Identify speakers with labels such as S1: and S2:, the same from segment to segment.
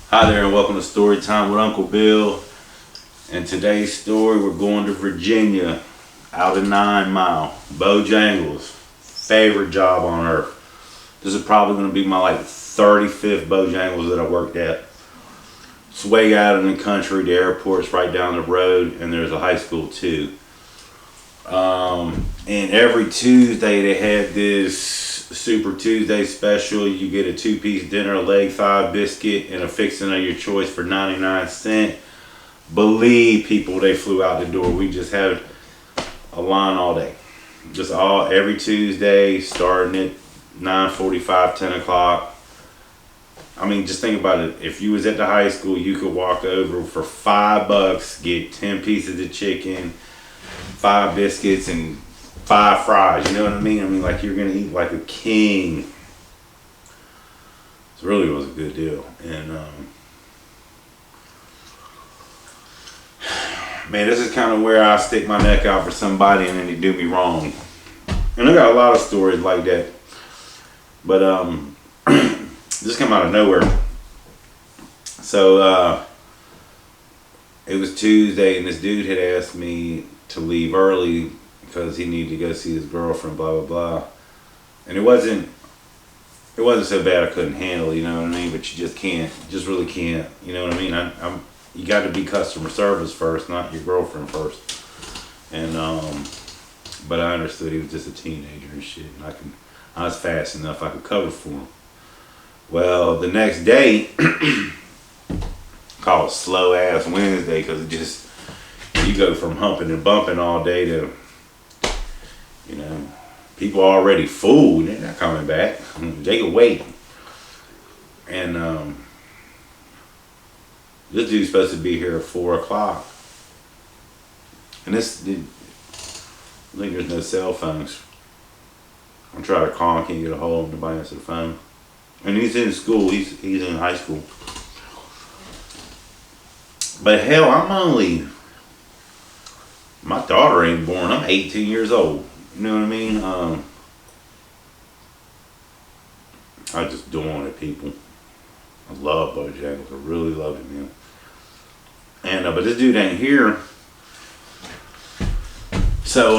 S1: Hi there and welcome to Storytime with Uncle Bill. And today's story, we're going to Virginia, out of 9 Mile. Bojangles, favorite job on earth. This is probably going to be my 35th Bojangles that I worked at. It's way out in the country, the airport's right down the road, and there's a high school too. And every Tuesday they had this Super Tuesday special. You get a 2-piece dinner, a leg thigh biscuit, and a fixing of your choice for 99¢. Believe people, they flew out the door. We just had a line all day. Just every Tuesday, starting at 9:45, 10 o'clock. I mean, just think about it. If you was at the high school, you could walk over for $5, get 10 pieces of chicken, 5 biscuits, and 5 fries. You know what I mean? I mean, like, you're gonna eat like a king. It really was a good deal. And man, this is kind of where I stick my neck out for somebody and then they do me wrong. And I got a lot of stories like that. But this came out of nowhere. So it was Tuesday, and this dude had asked me to leave early because he needed to go see his girlfriend, blah blah blah. And it wasn't so bad I couldn't handle it, you know what I mean? But you just can't, really can't, you know what I mean? You got to be customer service first, not your girlfriend first. And but I understood he was just a teenager and shit, and I was fast enough, I could cover for him. Well, the next day, called Slow Ass Wednesday, because it just, you go from humping and bumping all day to, you know, people already full, they're not coming back. They can wait. And this dude's supposed to be here at 4 o'clock. And I think there's no cell phones. I'm trying to call him, can't get a hold of him, nobody answer the phone. And he's in school, he's in high school. But hell, my daughter ain't born, I'm 18 years old. You know what I mean? I just doing it, people. I love Bojangles, I really love it, man. And but this dude ain't here. So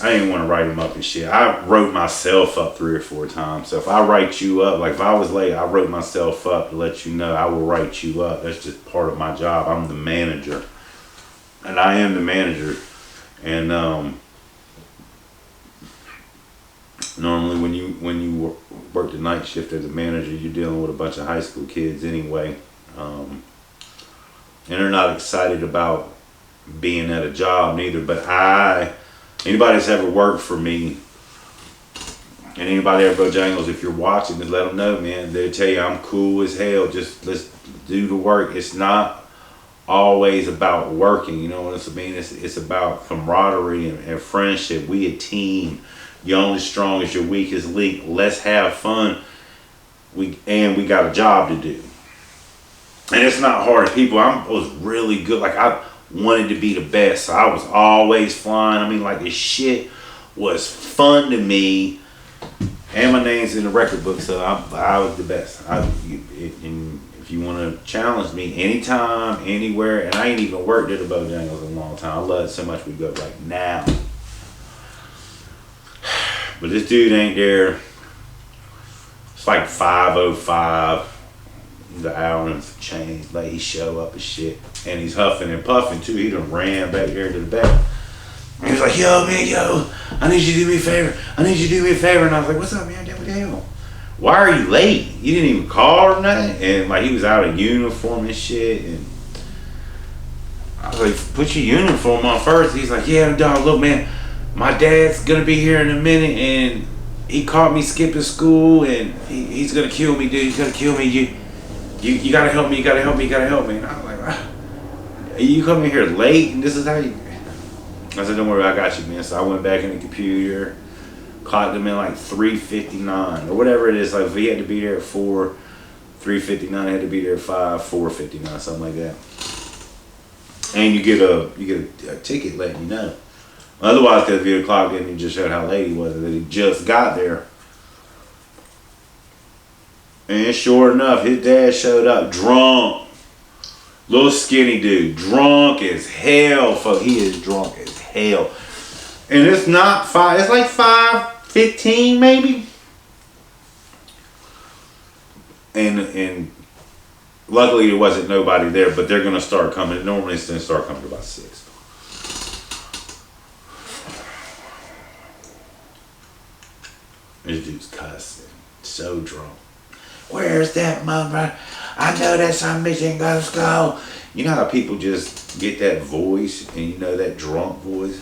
S1: I didn't want to write him up and shit. I wrote myself up 3 or 4 times. So if I write you up, like if I was late, I wrote myself up to let you know I will write you up. That's just part of my job. I'm the manager. And I am the manager. And normally when you work the night shift as a manager, you're dealing with a bunch of high school kids anyway. And they're not excited about being at a job neither. But anybody that's ever worked for me, and anybody at Bojangles, if you're watching, just let them know, man. They'll tell you I'm cool as hell. Just let's do the work. It's not always about working, you know what I mean? It's about camaraderie and friendship. We a team. You're only strong as your weakest link. Let's have fun. We got a job to do. And it's not hard. People, I was really good. Like, I wanted to be the best. So I was always flying. I mean, like, this shit was fun to me. And my name's in the record book, so I was the best. If you want to challenge me anytime, anywhere, and I ain't even worked at a Bojangles in a long time. I love it so much we go right now. But this dude ain't there. It's like 5:05. He's an hour and some change. Like, he show up and shit. And he's huffing and puffing too. He done ran back there to the back. And he was like, yo, man, I need you to do me a favor. And I was like, what's up, man? What the hell? Why are you late? You didn't even call or nothing? And like, he was out of uniform and shit. And I was like, put your uniform on first. He's like, yeah, dog, look, man, my dad's gonna be here in a minute, and he caught me skipping school, and he's gonna kill me, dude. He's gonna kill me. You gotta help me. You gotta help me. And I was like, you coming here late, and this is how you... I said, don't worry, I got you, man. So I went back in the computer, clocked him in like 3:59 or whatever it is. Like, if he had to be there at 4, 3:59, had to be there at 5, 4:59, something like that. And you get a ticket letting you know. Otherwise, because if you had clocked in, you just showed how late he was, that he just got there. And sure enough, his dad showed up drunk. Little skinny dude, drunk as hell. Fuck, he is drunk as hell. And it's not 5, it's like 5:15 maybe. And luckily there wasn't nobody there, but they're gonna start coming. Normally it's gonna start coming about 6. This dude's cussing, so drunk. Where's that mother? I know that's on Mission Ghost Go. You know how people just get that voice, and you know that drunk voice?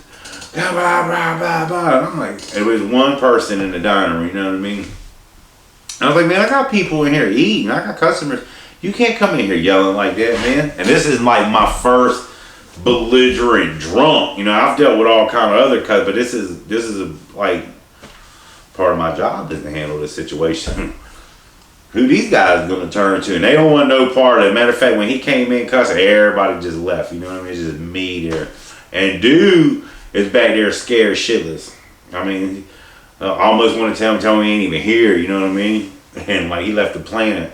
S1: Blah, blah, blah, blah, blah. And I'm like, it was one person in the dining room, you know what I mean? And I was like, man, I got people in here eating. I got customers. You can't come in here yelling like that, man. And this is like my first belligerent drunk. You know, I've dealt with all kind of other cuts, but this is like part of my job is to handle this situation. Who these guys gonna turn to, and they don't want no part of it. Matter of fact, when he came in cussing, everybody just left. You know what I mean? It's just me there, and dude is back there scared shitless. I mean, I almost want to tell me he ain't even here. You know what I mean? And like he left the planet,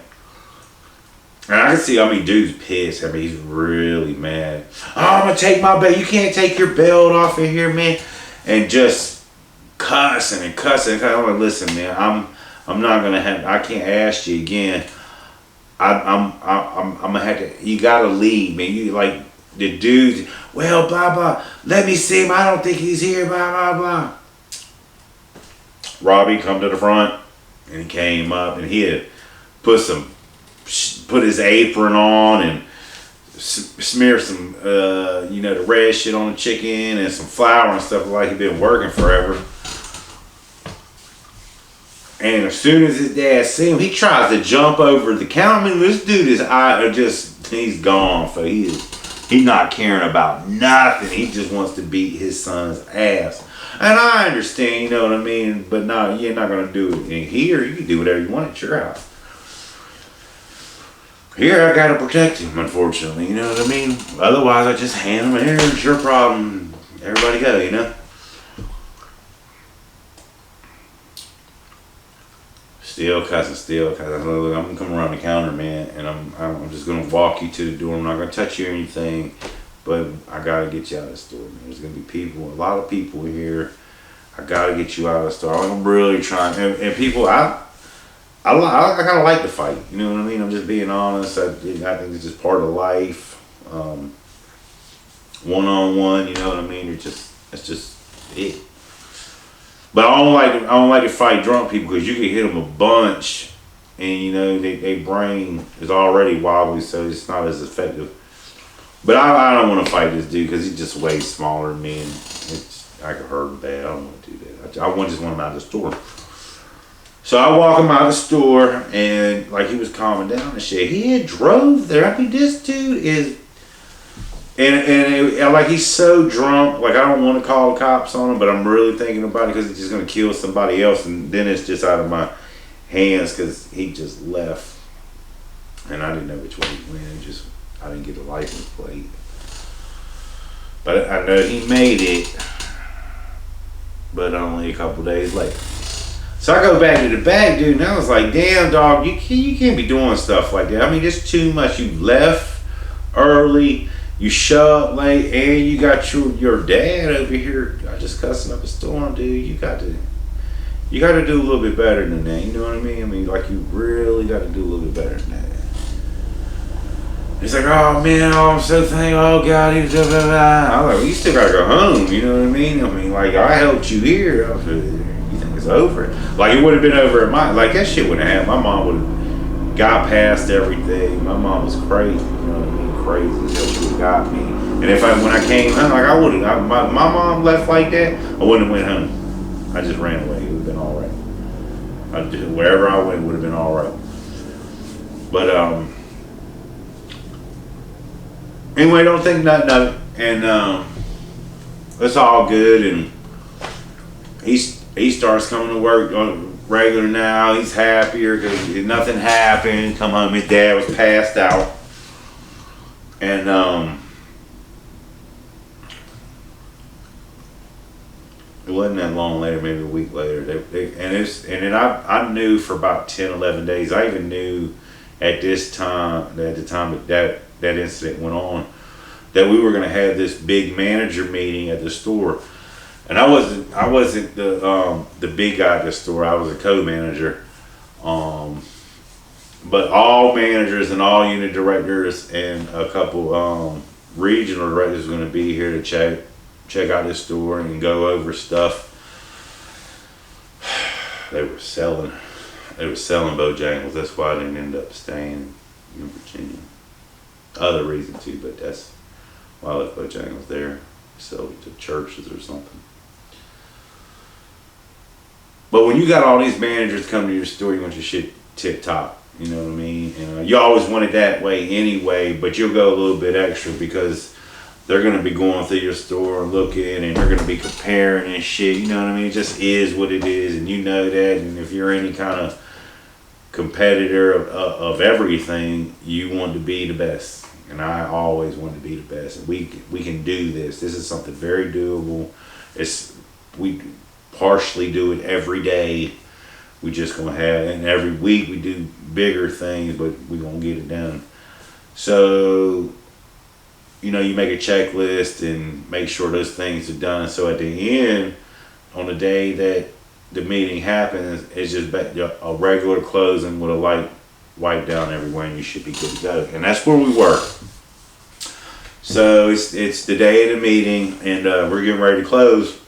S1: and I can see. I mean, dude's pissed. I mean, he's really mad. Oh, I'm gonna take my belt. You can't take your belt off of here, man. And just cussing and cussing. I'm like, listen, man, I'm not gonna have. I can't ask you again. I'm gonna have to. You gotta leave, man. You like the dude. Well, blah blah. Let me see him. I don't think he's here. Blah blah blah. Robbie come to the front, and he came up, and he had put his apron on and smear some, the red shit on the chicken and some flour and stuff like he'd been working forever. And as soon as his dad see him, he tries to jump over the counter. I mean, this dude he's gone. So he's not caring about nothing. He just wants to beat his son's ass. And I understand, you know what I mean? But no, you're not going to do it. And here, you can do whatever you want at your house. Here, I got to protect him, unfortunately. You know what I mean? Otherwise, I just hand him here. It's your problem. Everybody go, you know? Still cussing. Look, I'm gonna come around the counter, man, and I'm just gonna walk you to the door. I'm not gonna touch you or anything, but I gotta get you out of the store, man. There's gonna be a lot of people here. I gotta get you out of the store. I'm really trying, and people, I kind of like to fight. You know what I mean? I'm just being honest. I think it's just part of life. One-on-one, you know what I mean? That's just it. But I don't like to fight drunk people because you can hit them a bunch, and you know their brain is already wobbly, so it's not as effective. But I don't want to fight this dude because he's just way smaller than me, and I could hurt him bad. I don't want to do that. I just want him out of the store. So I walk him out of the store, and like he was calming down and shit. He had drove there. I mean, this dude is. And like he's so drunk, like I don't want to call the cops on him, but I'm really thinking about it because he's just gonna kill somebody else, and then it's just out of my hands because he just left, and I didn't know which way he went. I didn't get the license plate, but I know he made it, but only a couple days later. So I go back to the back, dude, and I was like, damn, dog, you can't be doing stuff like that. I mean, it's too much. You left early. You show up late, and you got your dad over here just cussing up a storm, dude. You got to do a little bit better than that. You know what I mean? I mean, like you really got to do a little bit better than that. He's like, oh man, I'm so thankful. Oh God, he's blah, blah, blah. I was like, well, you still gotta go home. You know what I mean? I mean, like I helped you here. You think it's over? Like it would have been over at like that shit wouldn't have happened. My mom would have got past everything. My mom was crazy. You know what I mean? Crazy. She would have got me. And when I came home, like I would have. My mom left like that. I wouldn't have went home. I just ran away. It would have been all right. Wherever I went would have been all right. But anyway, don't think nothing of it. And it's all good. And he starts coming to work on regular now. He's happier because nothing happened. Come home, his dad was passed out. And It wasn't that long later, maybe a week later. I knew for about 10, 11 days. I even knew at the time that incident went on, that we were going to have this big manager meeting at the store. And I wasn't the big guy at the store. I was a co-manager. But all managers and all unit directors and a couple regional directors were going to be here to check out this store and go over stuff. They were selling Bojangles. That's why I didn't end up staying in Virginia. Other reason too, but that's why I left Bojangles there. Sell it to churches or something. But when you got all these managers coming to your store, you want your shit tip top. You know what I mean? And, you always want it that way anyway, but you'll go a little bit extra because they're going to be going through your store and looking, and they're going to be comparing and shit. You know what I mean? It just is what it is, and you know that. And if you're any kind of competitor of everything, you want to be the best. And I always want to be the best. And we can do this. This is something very doable. We partially do it every day. We just gonna have, and every week we do bigger things, but we gonna get it done. So, you know, you make a checklist and make sure those things are done. So at the end, on the day that the meeting happens, it's just a regular closing with a light wipe down everywhere, and you should be good to go. And that's where we work. So it's the day of the meeting, and we're getting ready to close.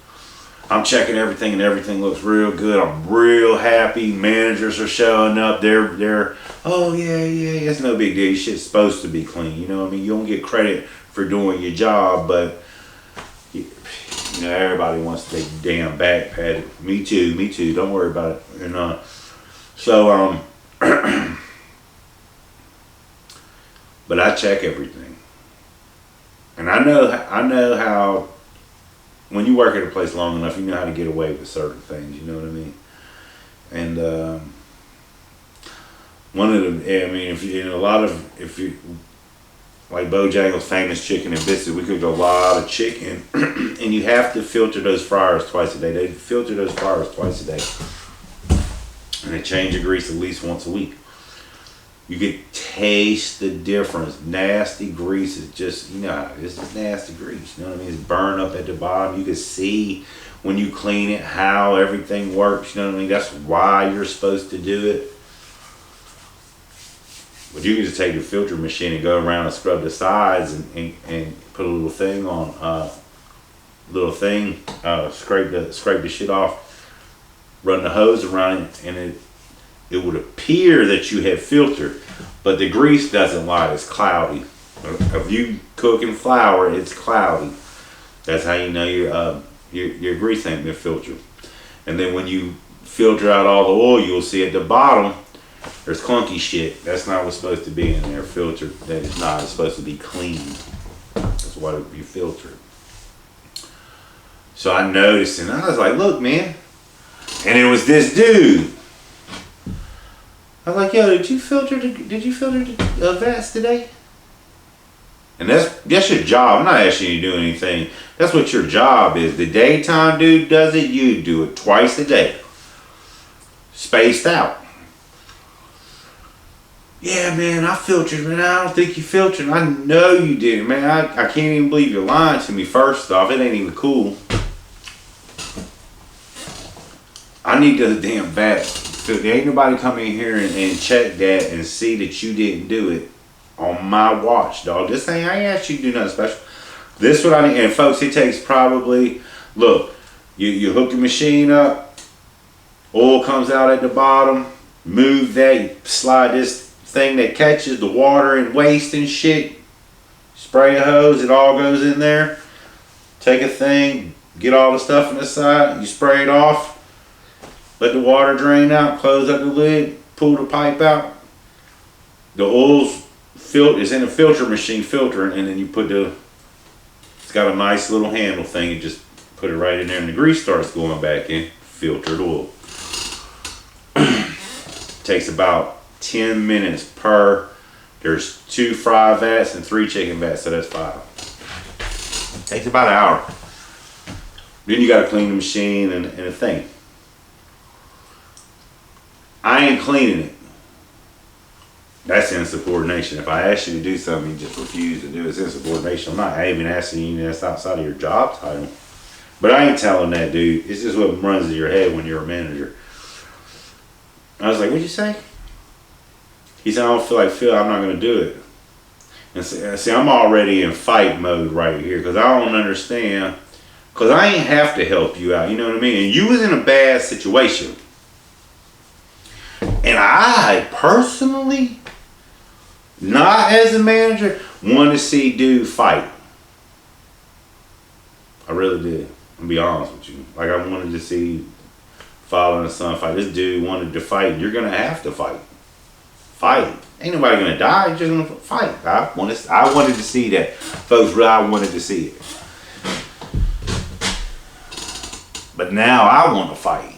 S1: I'm checking everything, and everything looks real good. I'm real happy. Managers are showing up. They're oh yeah, it's no big deal. Your shit's supposed to be clean. You know what I mean? You don't get credit for doing your job, but you know, everybody wants their damn back patted. Me too. Don't worry about it. And but I check everything, and I know how. When you work at a place long enough, you know how to get away with certain things. You know what I mean? And one of them, I mean, if you like Bojangles' famous chicken and biscuits, we cook a lot of chicken, and you have to filter those fryers twice a day. They filter those fryers twice a day, and they change the grease at least once a week. You could taste the difference. Nasty grease is just, you know how it is. It's nasty grease. You know what I mean? It's burned up at the bottom. You can see when you clean it how everything works. You know what I mean? That's why you're supposed to do it. But you can just take the filter machine and go around and scrub the sides and put a little thing on, scrape the shit off, run the hose around it, and it would appear that you have filtered, but the grease doesn't lie. It's cloudy. If you cooking flour, it's cloudy. That's how you know your grease ain't been filtered. And then when you filter out all the oil, you'll see at the bottom there's clunky shit. That's not what's supposed to be in there. Filtered. That is not. It's supposed to be clean. That's why it would be filtered. So I noticed, and I was like, "Look, man!" And it was this dude. I was like, "Yo, did you filter the vats today?" And that's your job. I'm not asking you to do anything. That's what your job is. The daytime dude does it. You do it twice a day, spaced out. Yeah, man, I filtered, man. I don't think you filtered. I know you didn't, man. I can't even believe you're lying to me. First off, it ain't even cool. I need those damn vats. There ain't nobody come in here and check that and see that you didn't do it on my watch, dog. I ain't asked you to do nothing special. This what I need. And folks, it takes probably, look, you hook the machine up, oil comes out at the bottom, move that, you slide this thing that catches the water and waste and shit, spray a hose, it all goes in there. Take a thing, get all the stuff on the side, you spray it off, let the water drain out, close up the lid, pull the pipe out. The oil's is in a filter machine filtering, and then you put it's got a nice little handle thing, you just put it right in there and the grease starts going back in, filtered oil. Takes about 10 minutes per. There's 2 fry vats and 3 chicken vats, so that's 5. Takes about an hour. Then you got to clean the machine and the thing. I ain't cleaning it. That's insubordination. If I ask you to do something, you just refuse to do it. It's insubordination. I'm not even asking you that's outside of your job title. But I ain't telling that dude. It's just what runs in your head when you're a manager. I was like, what'd you say? He said, I don't feel like Phil, I'm not going to do it. And see, I'm already in fight mode right here because I don't understand. Because I ain't have to help you out. You know what I mean? And you was in a bad situation. And I personally, not as a manager, wanted to see dude fight. I really did. I'll be honest with you. Like, I wanted to see father and son fight. This dude wanted to fight. You're going to have to fight. Fight. Ain't nobody going to die. You're just going to fight. I wanted to see that. Folks, really, I wanted to see it. But now I want to fight.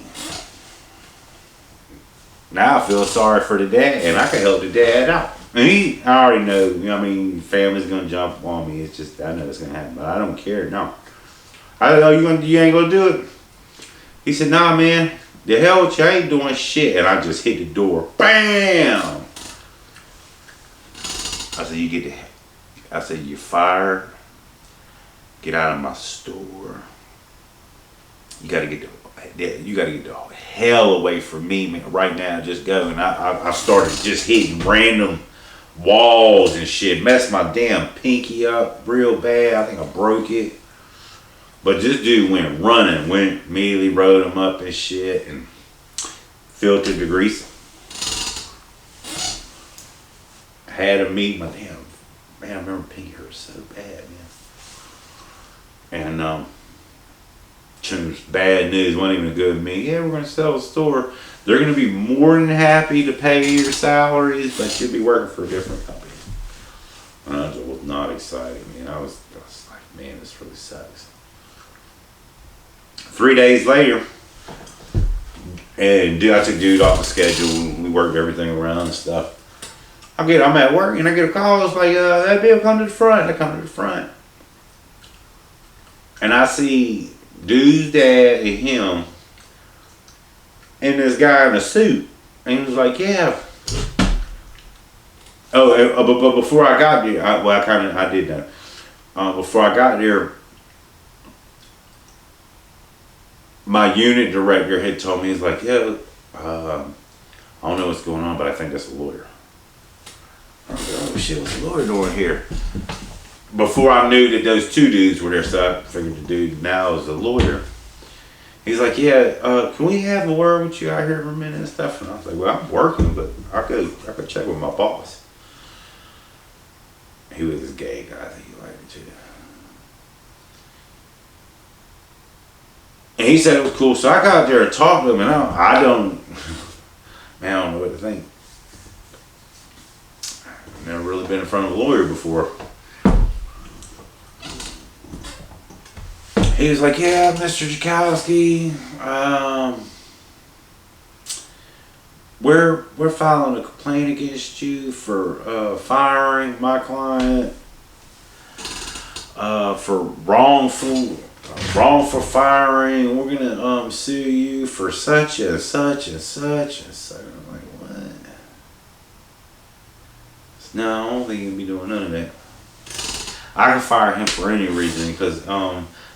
S1: Now I feel sorry for the dad, and I can help the dad out. And I already know, you know what I mean, family's going to jump on me. It's just, I know it's going to happen, but I don't care, no. I don't know, you ain't going to do it? He said, nah, man, the hell with you, I ain't doing shit. And I just hit the door, bam! I said, you're fired. Get out of my store. You gotta get the hell away from me, man, right now. Just go. And I started just hitting random walls and shit. Messed my damn pinky up real bad. I think I broke it. But this dude went running, immediately rode him up and shit, and filtered the grease. Had him meet my damn, man, I remember pinky hurt so bad, man. And bad news, wasn't even good to me. Yeah, we're going to sell the store. They're going to be more than happy to pay your salaries, but you'll be working for a different company. And I was not excited, man. I was like, man, this really sucks. 3 days later, and I took dude off the schedule. We worked everything around and stuff. I'm at work and I get a call. It's like, that bill come to the front. I come to the front. And I see dude's dad and him and this guy in a suit. And he was like, yeah. But before I got there, I did that. Before I got there, my unit director had told me, he's like, yeah, I don't know what's going on, but I think that's a lawyer. I was like, oh shit, what's the lawyer doing here? Before I knew that those two dudes were there, so I figured the dude now is a lawyer. He's like, yeah, can we have a word with you out here for a minute and stuff? And I was like, well, I'm working, but I could check with my boss. He was this gay guy. I think he liked it too. And he said it was cool, so I got out there and talked to him, and I don't know what to think. I've never really been in front of a lawyer before. He was like, yeah, Mr. Jakowski, we're filing a complaint against you for firing my client for wrongful firing. We're gonna sue you for such and such and such and such. I'm like, what? No, I don't think he'll be doing none of that. I can fire him for any reason because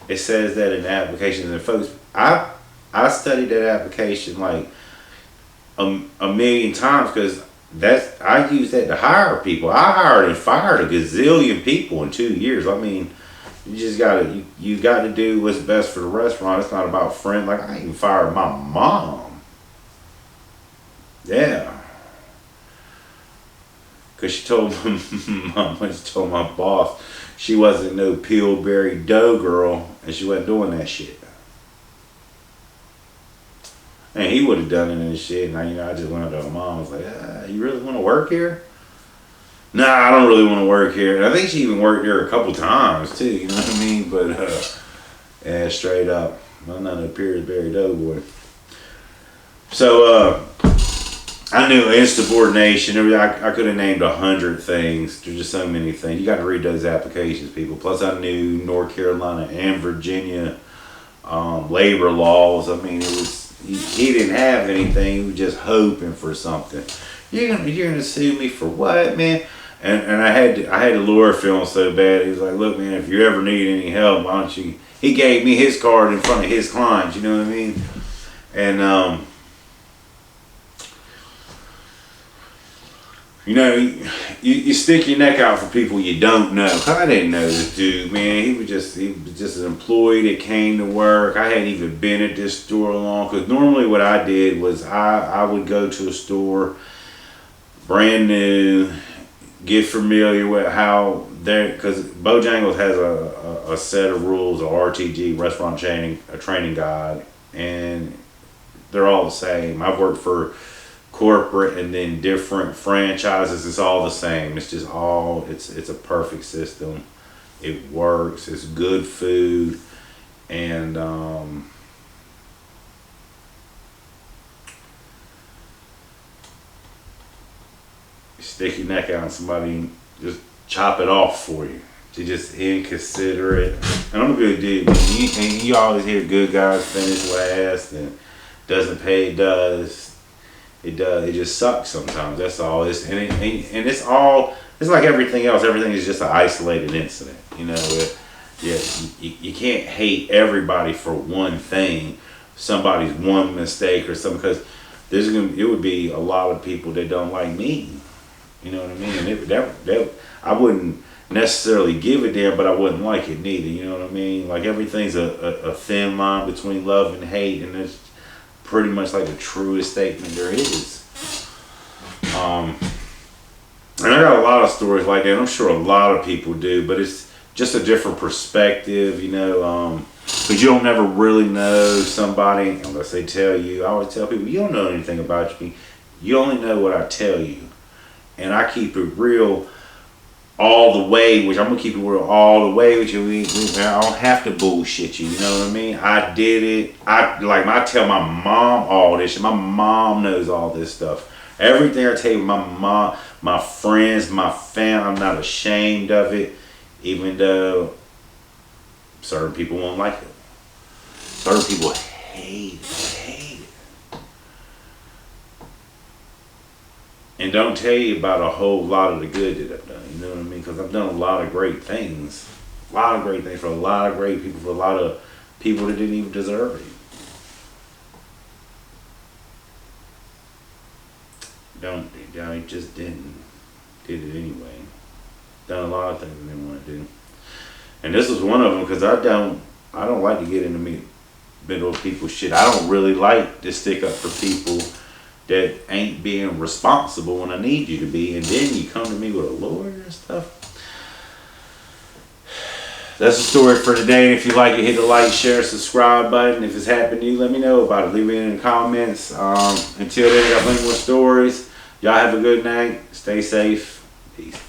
S1: it says that in the application. And folks, I studied that application like a million times because I use that to hire people. I hired and fired a gazillion people in 2 years. I mean, you got to do what's best for the restaurant. It's not about friends. Like, I even fired my mom. Yeah. Because she told my boss she wasn't no Pillsbury dough girl and she wasn't doing that shit. And he would have done it and shit. And I just went up to my mom. I was like, you really want to work here? Nah, I don't really want to work here. And I think she even worked there a couple times too. You know what I mean? But yeah, straight up, I'm not a Pillsbury dough boy. So I knew insubordination. I could have named 100 things. There's just so many things. You got to read those applications, people. Plus, I knew North Carolina and Virginia labor laws. I mean, it was he didn't have anything. He was just hoping for something. You're gonna sue me for what, man? And I had to lure feeling so bad. He was like, look, man, if you ever need any help, why don't you? He gave me his card in front of his clients. You know what I mean? And you know, you stick your neck out for people you don't know. I didn't know this dude, man. He was just an employee that came to work. I hadn't even been at this store long. Because normally what I did was I would go to a store, brand new, get familiar with how they're, because Bojangles has a set of rules, a RTG, restaurant training guide, and they're all the same. I've worked for corporate and then different franchises. It's all the same. It's just all, it's a perfect system. It works. It's good food. And stick your neck out and somebody just chop it off for you. They're just inconsiderate. And I'm a good dude. And you always hear good guys finish last and doesn't pay, does. It does. It just sucks sometimes. That's all. And it's all. It's like everything else. Everything is just an isolated incident. You know. You can't hate everybody for one thing, somebody's one mistake or something. Because it would be a lot of people that don't like me. You know what I mean? And I wouldn't necessarily give it there, but I wouldn't like it neither. You know what I mean? Like everything's a thin line between love and hate, and it's pretty much like the truest statement there is. And I got a lot of stories like that. I'm sure a lot of people do, but it's just a different perspective, you know. Because you don't never really know somebody unless they tell you. I always tell people, you don't know anything about me. You only know what I tell you. And I keep it real all the way, which I'm going to keep it real all the way with you. I don't have to bullshit you, you know what I mean? I did it. I tell my mom all this shit. My mom knows all this stuff. Everything I tell you, my mom, my friends, my family, I'm not ashamed of it, even though certain people won't like it. Certain people hate it. And don't tell you about a whole lot of the good that I've done, you know what I mean? Because I've done a lot of great things. A lot of great things for a lot of great people, for a lot of people that didn't even deserve it. I just did it anyway. Done a lot of things I didn't want to do. And this was one of them, because I don't like to get into middle of people's shit. I don't really like to stick up for people that ain't being responsible when I need you to be, and then you come to me with a lawyer and stuff. That's the story for today. And if you like it, hit the like, share, subscribe button. If it's happened to you, let me know about it. Leave it in the comments. Until then, I got plenty more stories. Y'all have a good night. Stay safe. Peace.